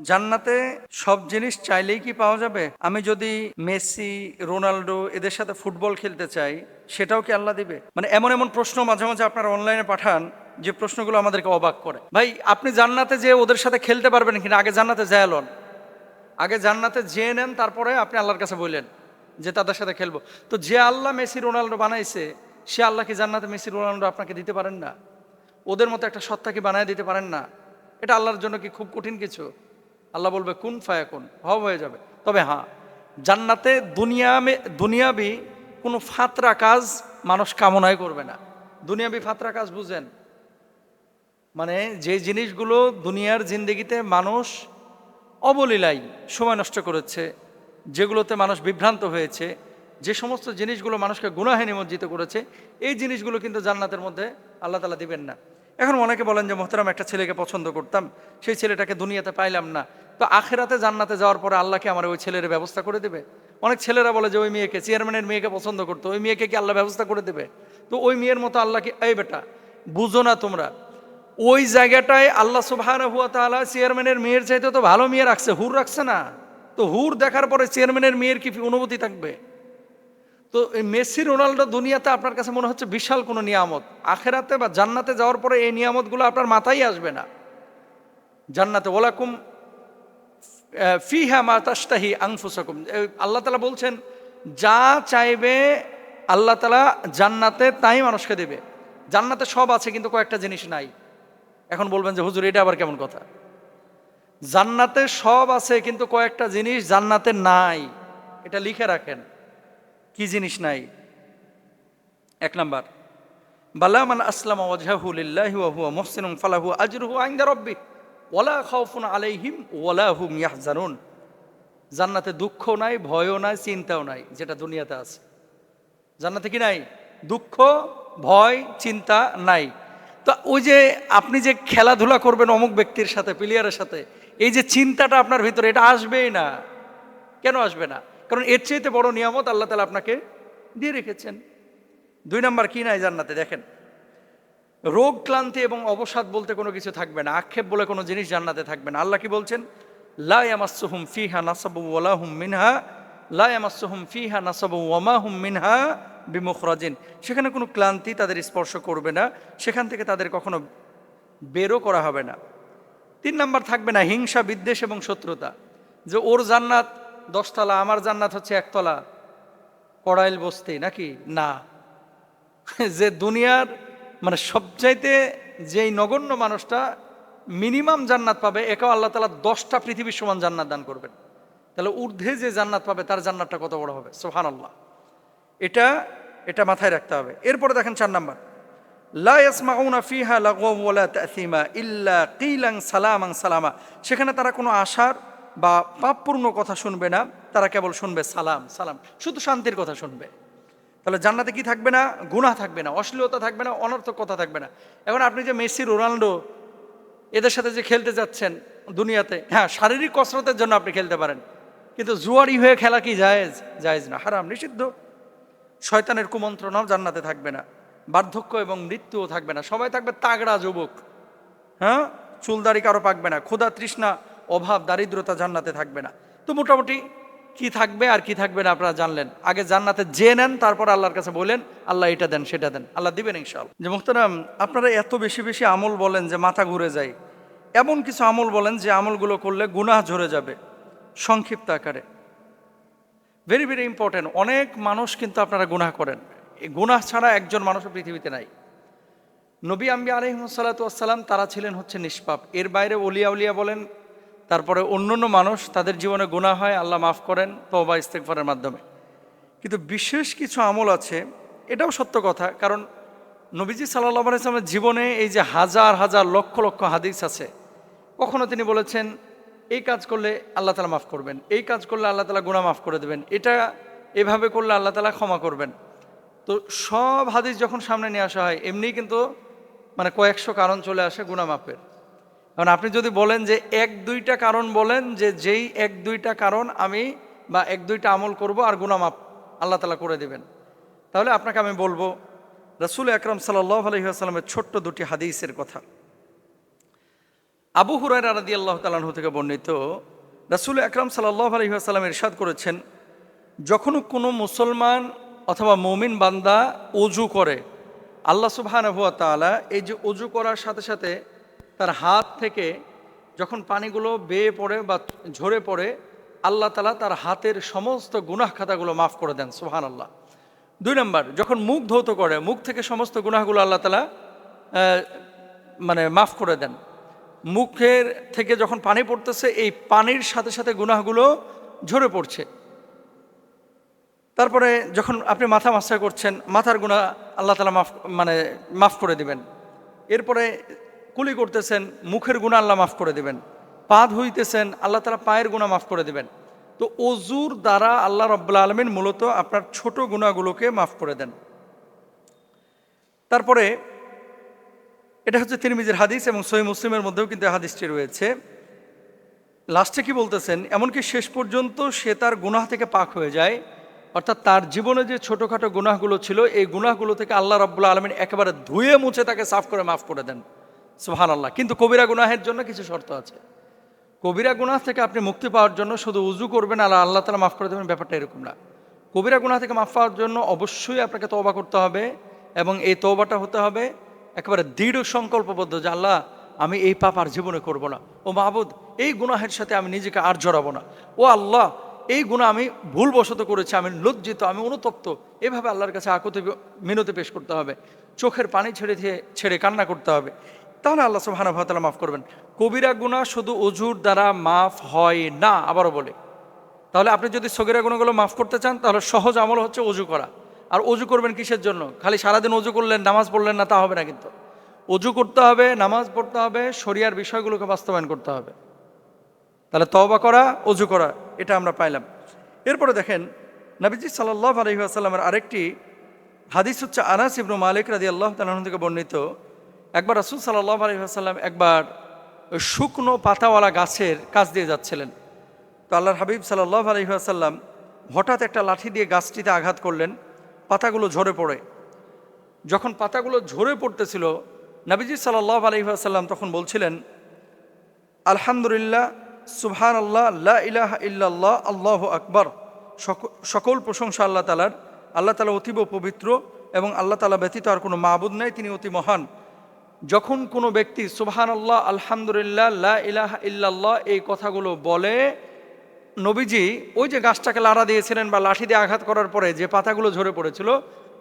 জান্নাতে সব জিনিস চাইলেই কি পাওয়া যাবে? আমি যদি মেসি, রোনাল্ডো এদের সাথে ফুটবল খেলতে চাই, সেটাও কি আল্লাহ দিবে? মানে এমন এমন প্রশ্ন মাঝে মাঝে আপনারা অনলাইনে পাঠান, যে প্রশ্নগুলো আমাদেরকে অবাক করে। ভাই, আপনি জান্নাতে যে ওদের সাথে খেলতে পারবেন কিনা আগে জান্নাতে যায় লন। আগে জান্নাতে যেয়ে নেন, তারপরে আপনি আল্লাহর কাছে বললেন যে তাদের সাথে খেলবো। তো যে আল্লাহ মেসি রোনাল্ডো বানাইছে, সে আল্লাহ কি জান্নাতে মেসি রোনাল্ডো আপনাকে দিতে পারেন না? ওদের মতো একটা সত্তা কি বানায় দিতে পারেন না? এটা আল্লাহর জন্য কি খুব কঠিন কিছু? আল্লাহ বলবে কুন ফায়াকুন, হব হয়ে যাবে। তবে হ্যাঁ, জান্নাতে দুনিয়াবি কোনো ফাতরা কাজ মানুষ কামনাই করবে না। দুনিয়াবি ফাতরা কাজ বুঝেন? মানে যে জিনিসগুলো দুনিয়ার জিন্দেগিতে মানুষ অবলীলায় সময় নষ্ট করেছে, যেগুলোতে মানুষ বিভ্রান্ত হয়েছে, যে সমস্ত জিনিসগুলো মানুষকে গুনাহে নিমজ্জিত করেছে, এই জিনিসগুলো কিন্তু জান্নাতের মধ্যে আল্লাহ তাআলা দিবেন না। এখন অনেকে বলেন যে মোহতারাম, একটা ছেলেকে পছন্দ করতাম, সেই ছেলেটাকে দুনিয়াতে পাইলাম না, তো আখেরাতে জান্নাতে যাওয়ার পরে আল্লাহ কি আমার ওই ছেলের ব্যবস্থা করে দেবে? অনেক ছেলেরা বলে যে ওই মেয়েকে, চেয়ারম্যানের মেয়েকে পছন্দ করতো, ওই মেয়েকে কি আল্লাহ ব্যবস্থা করে দেবে? তো ওই মেয়ের মতো আল্লাহ কি? এই বেটা, বুঝো না তোমরা, ওই জায়গাটায় আল্লাহ সুবহানাহু ওয়া তাআলা চেয়ারম্যানের মেয়ের চাইতে তো ভালো মেয়ে রাখছে, হুর রাখছে না? তো হুর দেখার পরে চেয়ারম্যানের মেয়ের কি অনুভূতি থাকবে? তো এই মেসি রোনাল্ডো দুনিয়াতে আপনার কাছে মনে হচ্ছে বিশাল কোনো নিয়ামত, আখেরাতে বা জান্নাতে যাওয়ার পরে এই নিয়ামতগুলো আপনার মাথায় আসবে না। জান্নাতে ওয়ালাকুম ফিহা মা তাশতাহি আনফুসাকুম, আল্লাহ তাআলা বলছেন যা চাইবে আল্লাহ তাআলা জান্নাতে তাই মানুষকে দেবে। জান্নাতে সব আছে কিন্তু কয়েকটা জিনিস নাই। এখন বলবেন যে হুজুর, এটা আবার কেমন কথা? জান্নাতে সব আছে কিন্তু কয়েকটা জিনিস জান্নাতে নাই, এটা লিখে রাখেন। কি জিনিস নাই? এক নাম্বার, বালা মান আসলামা ওয়াজহাহু লিল্লাহি ওয়া হুয়া মুহসিনুন ফালাহু আজরুহু ইনদা রাব্বিহি ওয়ালা খাউফুন আলাইহিম ওয়ালা হুম ইয়াহজানুন। জান্নাতে দুঃখ নাই, ভয়ও নাই, চিন্তাও নাই, যেটা দুনিয়াতে আছে। জান্নাতে কি নাই? দুঃখ, ভয়, চিন্তা নাই। তো ওই যে আপনি যে খেলাধুলা করবেন অমুক ব্যক্তির সাথে, প্লেয়ারের সাথে, এই যে চিন্তাটা আপনার ভিতরে, এটা আসবেই না। কেন আসবে না? কারণ এর চাইতে বড় নিয়ামত আল্লাহ তাআলা আপনাকে দিয়ে রেখেছেন। দুই নাম্বার কি নাই জান্নাতে দেখেন, রোগ ক্লান্তি এবং অবসাদ বলতে কোনো কিছু থাকবে না, আক্ষেপ বলে কোনো জিনিস জান্নাতে থাকবে না। আল্লাহ কি বলছেন? লা ইয়ামাসসুহুম ফিহা নাসাবু ওয়ালা হুম মিনহা, লা ইয়ামাসসুহুম ফিহা নাসাবু ওয়ামা হুম মিনহা বিমুখরাজিন। সেখানে কোনো ক্লান্তি তাদের স্পর্শ করবে না, সেখান থেকে তাদের কখনো বেরও করা হবে না। তিন নাম্বার থাকবে না হিংসা, বিদ্বেষ এবং শত্রুতা, যে ওর জান্নাত 10 তলা, আমার জান্নাত হচ্ছে 1 তলা, কড়াইল বস্তি নাকি না। যে দুনিয়ার মানে সবচাইতে যেই নগণ্য মানুষটা মিনিমাম জান্নাত পাবে, একেও আল্লাহ তাআলা 10টা পৃথিবীর সমান জান্নাত দান করবেন। তাহলে ঊর্ধ্বে যে জান্নাত পাবে তার জান্নাতটা কত বড় হবে! সুবহানাল্লাহ। এটা এটা মাথায় রাখতে হবে। এরপরে দেখেন 4 নাম্বার, লা ইয়াসমাউনা ফিহা লাগওয়া ওয়ালা তাসিমা ইল্লা কিলান সালামান সালামা। সেখানে তারা কোনো আশার বা পাপপূর্ণ কথা শুনবে না, তারা কেবল শুনবে সালাম সালাম, শুধু শান্তির কথা শুনবে। তাহলে জান্নাতে কি থাকবে না? গুনাহ থাকবে না, অশ্লীলতা থাকবে না, অনর্থক কথা থাকবে না। এখন আপনি যে মেসি, রোনাল্ডো এদের সাথে যে খেলতে যাচ্ছেন দুনিয়াতে, হ্যাঁ শারীরিক কসরতের জন্য আপনি খেলতে পারেন, কিন্তু জুয়ারি হয়ে খেলা কি জায়েজ? জায়েজ না, হারাম, নিষিদ্ধ। শয়তানের কুমন্ত্রণাও জান্নাতে থাকবে না, বার্ধক্য এবং মৃত্যুও থাকবে না, সবাই থাকবে তাগড়া যুবক। হ্যাঁ, চুলদারি কারো পাকবে না, ক্ষুধা তৃষ্ণা অভাব দারিদ্রতা জান্নাতে থাকবে না। তো মোটামুটি কি থাকবে আর কি থাকবে না আপনারা জানলেন। আগে জান্নাতে যে নেন, তারপর আল্লাহর কাছে বলেন আল্লাহ এটা দেন সেটা দেন, আল্লাহ দিবেন ইনশাআল্লাহ। যে মুহতারাম, আপনারা এত বেশি বেশি আমল বলেন যে মাথা ঘুরে যায়। এমন কিছু আমল বলেন যে আমলগুলো করলে গুনাহ ঝরে যাবে। সংক্ষিপ্ত আকারে, ভেরি ভেরি ইম্পর্টেন্ট। অনেক মানুষ কিন্তু আপনারা গুনাহ করেন, এই গুনাহ ছাড়া একজন মানুষও পৃথিবীতে নাই। নবী আম্বিয়া আলাইহিমুসসালাতু ওয়াসসালাম তারা ছিলেন হচ্ছে নিষ্পাপ। এর বাইরে ওলিয়া উলিয়া বলেন, তারপরে অন্যান্য মানুষ, তাদের জীবনে গুনাহ হয়, আল্লাহ মাফ করেন তওবা ইস্তেগফারের মাধ্যমে। কিন্তু বিশেষ কিছু আমল আছে, এটাও সত্য কথা, কারণ নবীজি সাল্লাল্লাহু আলাইহি ওয়াসাল্লামের জীবনে এই যে হাজার হাজার লক্ষ লক্ষ হাদিস আছে, কখনো তিনি বলেছেন এই কাজ করলে আল্লাহ তাআলা মাফ করবেন, এই কাজ করলে আল্লাহ তাআলা গুনাহ মাফ করে দেবেন, এটা এভাবে করলে আল্লাহ তাআলা ক্ষমা করবেন। তো সব হাদিস যখন সামনে নিয়ে আসা হয়, এমনিই কিন্তু মানে কয়েকশো কারণ চলে আসে গুনাহ মাফের। কারণ আপনি যদি বলেন যে 1-2টা কারণ বলেন, যে যেই 1-2টা কারণ আমি বা 1-2টা আমল করব আর গুনাহ মাফ আল্লাহ তাআলা করে দেবেন, তাহলে আপনাকে আমি বলবো রাসূল আকরাম সাল্লাল্লাহু আলাইহি ওয়াসাল্লামের ছোট্ট 2টি হাদিসের কথা। আবু হুরায়রা রাদিয়াল্লাহু তাআলা আনহু থেকে বর্ণিত, রাসূল আকরাম সাল্লাল্লাহু আলাইহি ওয়াসাল্লাম ইরশাদ করেছেন, যখন কোনো মুসলমান অথবা মুমিন বান্দা ওযু করে, আল্লাহ সুবহানাহু ওয়া তাআলা এই যে ওযু করার সাথে সাথে তার হাত থেকে যখন পানিগুলো বেয়ে পড়ে বা ঝরে পড়ে, আল্লাহ তাআলা তার হাতের সমস্ত গুনাহ খাতাগুলো মাফ করে দেন। সুবহানাল্লাহ। 2 নম্বর, যখন মুখ ধৌত করে, মুখ থেকে সমস্ত গুনাহগুলো আল্লাহ তাআলা মাফ করে দেন। মুখের থেকে যখন পানি পড়তেছে, এই পানির সাথে সাথে গুনাহগুলো ঝরে পড়ছে। তারপরে যখন আপনি মাথা মাসা করছেন, মাথার গুনাহ আল্লাহ তাআলা মাফ করে দিবেন। এরপরে কুলি করতেছেন, মুখের গুনাহ আল্লাহ মাফ করে দিবেন। পা ধুইতেছেন, আল্লাহ তাআলা পায়ের গুনাহ মাফ করে দিবেন। তো ওযুর দ্বারা আল্লাহ রাব্বুল আলামিন মূলত আপনার ছোট গুনাহগুলোকে মাফ করে দেন। তারপরে এটা হচ্ছে তিরমিজির হাদিস এবং সহিহ মুসলিমের মধ্যেও কিন্তু হাদিসটি রয়েছে। লাস্টে কি বলতেছেন, এমনকি শেষ পর্যন্ত সে তার গুনাহ থেকে পাক হয়ে যায়, অর্থাৎ তার জীবনে যে ছোটোখাটো গুনাহগুলো ছিল, এই গুনাহগুলো থেকে আল্লাহ রাব্বুল আলামিন একেবারে ধুয়ে মুছে তাকে সাফ করে মাফ করে দেন। সুবহানাল্লাহ। কিন্তু কবিরা গুনাহের জন্য কিছু শর্ত আছে। কবিরা গুনাহ থেকে আপনি মুক্তি পাওয়ার জন্য শুধু উজু করবেন আর আল্লাহ তাআলা মাফ করে দেবেন, ব্যাপারটা এরকম না। কবিরা গুনাহ থেকে মাফ পাওয়ার জন্য অবশ্যই আপনাকে তওবা করতে হবে, এবং এই তওবাটা হতে হবে একেবারে দৃঢ় সংকল্পবদ্ধ যে আল্লাহ, আমি এই পাপ আর জীবনে করব না। ও মাহবুদ, এই গুনাহের সাথে আমি নিজেকে আর জড়াবো না। ও আল্লাহ, এই গুনাহ আমি ভুলবশত করেছি, আমি লজ্জিত, আমি অনুতপ্ত। এভাবে আল্লাহর কাছে আকুতি মিনতি পেশ করতে হবে, চোখের পানি ছেড়ে কান্না করতে হবে। তাহলে আল্লাহ সুবহানাহু ওয়া তাআলা মাফ করবেন। কবিরা গুনাহ শুধু ওযুর দ্বারা মাফ হয় না, আবারও বলে। তাহলে আপনি যদি সগীরা গুনাহগুলো মাফ করতে চান, তাহলে সহজ আমল হচ্ছে ওযু করা। আর ওযু করবেন কিসের জন্য? খালি সারাদিন ওযু করলেন, নামাজ পড়লেন না, তা হবে না। কিন্তু ওযু করতে হবে, নামাজ পড়তে হবে, শরিয়ার বিষয়গুলোকে বাস্তবায়ন করতে হবে। তাহলে তওবা করা, ওযু করা, এটা আমরা পাইলাম। এরপরে দেখেন, নবীজি সাল্লাল্লাহু আলাইহি ওয়াসাল্লামের আরেকটি হাদিস হচ্ছে আনাস ইবনে মালিক রাদিয়াল্লাহু তাআলা আনহু থেকে বর্ণিত। একবার রাসূল সাল্লাল্লাহু আলাইহি ওয়াসাল্লাম একবার শুকনো পাতাওয়ালা গাছের কাছ দিয়ে যাচ্ছিলেন। তো আল্লাহর হাবিব সাল্লাল্লাহু আলাইহি ওয়াসাল্লাম হঠাৎ একটা লাঠি দিয়ে গাছটিতে আঘাত করলেন, পাতাগুলো ঝরে পড়ে। যখন পাতাগুলো ঝরে পড়তেছিল, নবীজি সাল্লাল্লাহু আলাইহি ওয়াসাল্লাম তখন বলছিলেন, আলহামদুলিল্লাহ, সুবহানাল্লাহ, লা ইলাহা ইল্লাল্লাহ, আল্লাহু আকবার। সকল প্রশংসা আল্লাহ তাআলার। আল্লাহ তাআলা অতীব পবিত্র এবং আল্লাহ তাআলা ব্যতীত আর কোনো মাবুদ নাই, তিনি অতি মহান। যখন কোনো ব্যক্তি সুবহানাল্লাহ, আলহামদুলিল্লাহ, লা ইলাহা ইল্লাল্লাহ এই কথাগুলো বলে, নবীজি ওই যে গাছটাকে লাড়া দিয়েছিলেন বা লাঠি দিয়ে আঘাত করার পরে যে পাতাগুলো ঝরে পড়েছিল,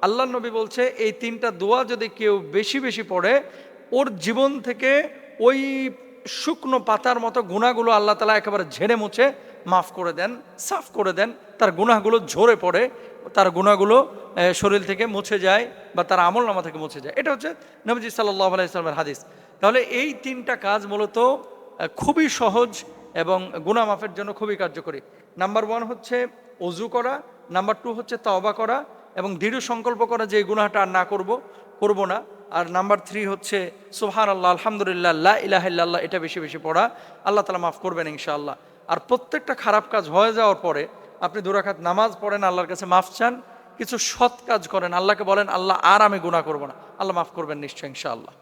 আল্লাহ নবী বলছে এই 3টা দোয়া যদি কেউ বেশি বেশি পড়ে, ওর জীবন থেকে ওই শুকনো পাতার মতো গুনাহগুলো আল্লাহ তাআলা একেবারে ঝেড়ে মুছে মাফ করে দেন, সাফ করে দেন। তার গুনাহগুলো ঝরে পড়ে, তার গুনাহগুলো শরীর থেকে মুছে যায় বা তার আমলনামা থেকে মুছে যায়। এটা হচ্ছে নবীজি সাল্লাল্লাহু আলাইহি ওয়াসাল্লামের হাদিস। তাহলে এই 3টা কাজ মূলত খুবই সহজ এবং গুনাহ মাফের জন্য খুবই কার্যকরী। নাম্বার 1 হচ্ছে ওযু করা, নাম্বার 2 হচ্ছে তওবা করা এবং দৃঢ় সংকল্প করা যে এই গুনাহটা আর না করব না। আর নাম্বার 3 হচ্ছে সুবহানাল্লাহ, আলহামদুলিল্লাহ, লা ইলাহা ইল্লাল্লাহ এটা বেশি বেশি পড়া। আল্লাহ তাআলা মাফ করবেন ইনশাআল্লাহ। আর প্রত্যেকটা খারাপ কাজ হয়ে যাওয়ার পরে আপনি 2 রাকাত নামাজ পড়েন, আল্লাহর কাছে মাফ চান, কিছু সৎ কাজ করেন, আল্লাহকে বলেন, আল্লাহ আর আমি গুনাহ করব না, আল্লাহ মাফ করবেন নিশ্চয় ইনশাআল্লাহ।